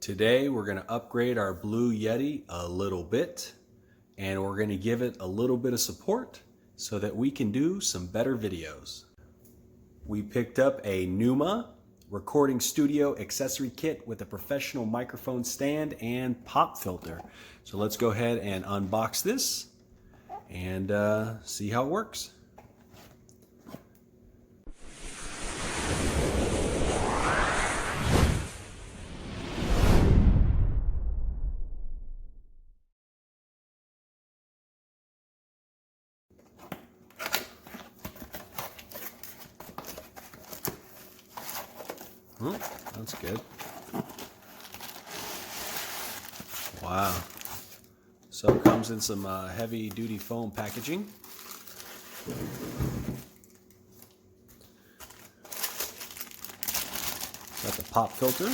Today we're going to upgrade our Blue Yeti a little bit, and we're going to give it a little bit of support so that we can do some better videos. We picked up a Nuema recording studio accessory kit with a professional microphone stand and pop filter. So let's go ahead and unbox this and see how it works. That's good. Wow. So it comes in some heavy duty foam packaging. Got the pop filter.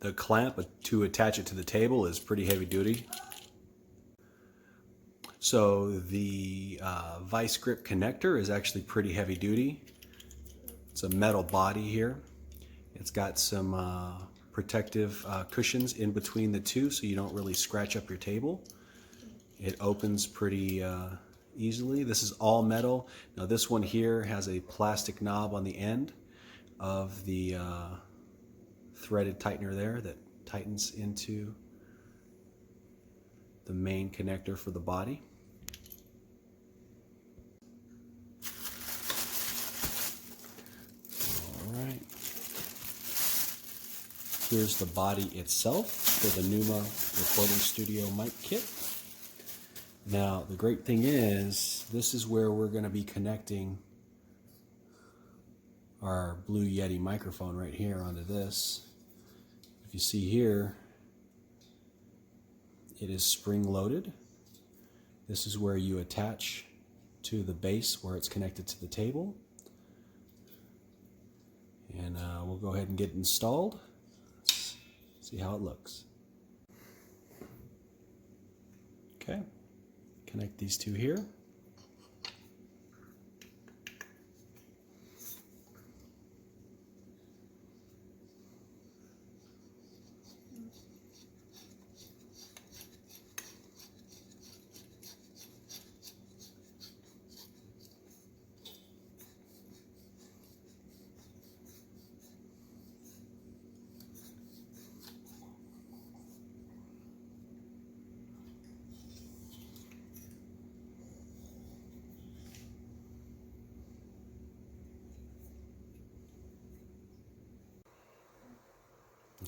The clamp to attach it to the table is pretty heavy duty. So the vice grip connector is actually pretty heavy duty. It's a metal body here. It's got some protective cushions in between the two so you don't really scratch up your table. It opens pretty easily. This is all metal. Now this one here has a plastic knob on the end of the threaded tightener there that tightens into the main connector for the body. All right. Here's the body itself for the Nuema recording studio mic kit. Now the great thing is this is where we're going to be connecting our Blue Yeti microphone right here onto this. If you see here, it is spring loaded. This is where you attach to the base where it's connected to the table. And we'll go ahead and get it installed. Let's see how it looks. Okay, connect these two here.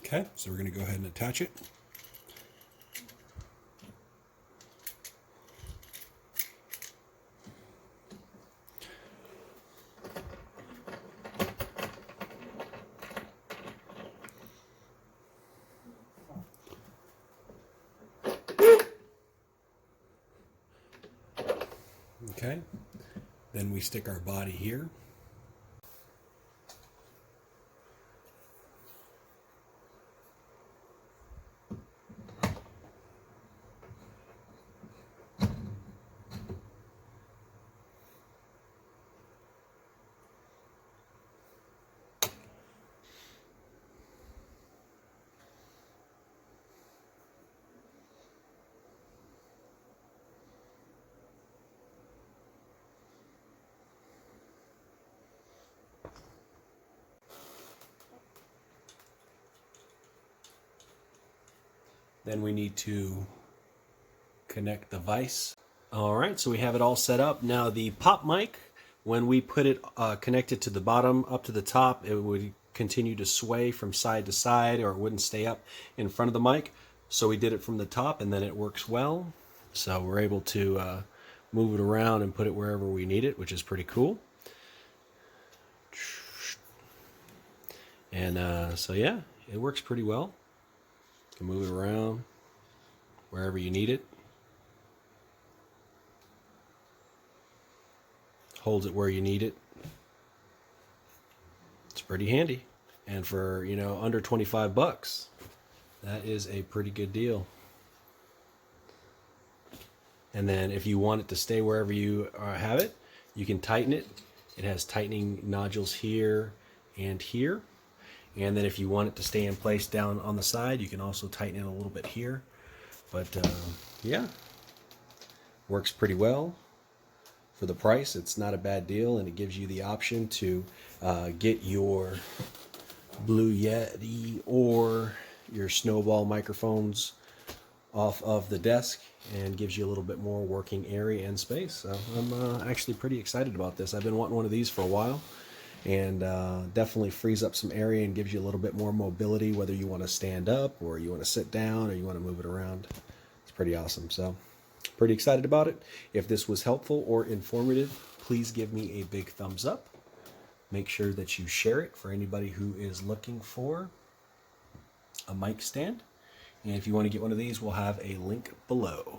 Okay, so we're going to go ahead and attach it. Okay, then we stick our body here. Then we need to connect the vise. All right, so we have it all set up. Now the pop mic, when we put it connected to the bottom up to the top, it would continue to sway from side to side, or it wouldn't stay up in front of the mic. So we did it from the top, and then it works well. So we're able to move it around and put it wherever we need it, which is pretty cool. And so yeah, it works pretty well. You can move it around wherever you need it. Holds it where you need it. It's pretty handy. And for, you know, under 25 bucks, that is a pretty good deal. And then if you want it to stay wherever you have it, you can tighten it. It has tightening nodules here and here. And then if you want it to stay in place down on the side, you can also tighten it a little bit here. But yeah, works pretty well. For the price, it's not a bad deal, and it gives you the option to get your Blue Yeti or your Snowball microphones off of the desk, and gives you a little bit more working area and space. So I'm actually pretty excited about this. I've been wanting one of these for a while, and definitely frees up some area and gives you a little bit more mobility, whether you want to stand up or you want to sit down or you want to move it around. It's pretty awesome. So pretty excited about it. If this was helpful or informative, please give me a big thumbs up. Make sure that you share it for anybody who is looking for a mic stand. And if you want to get one of these, we'll have a link below.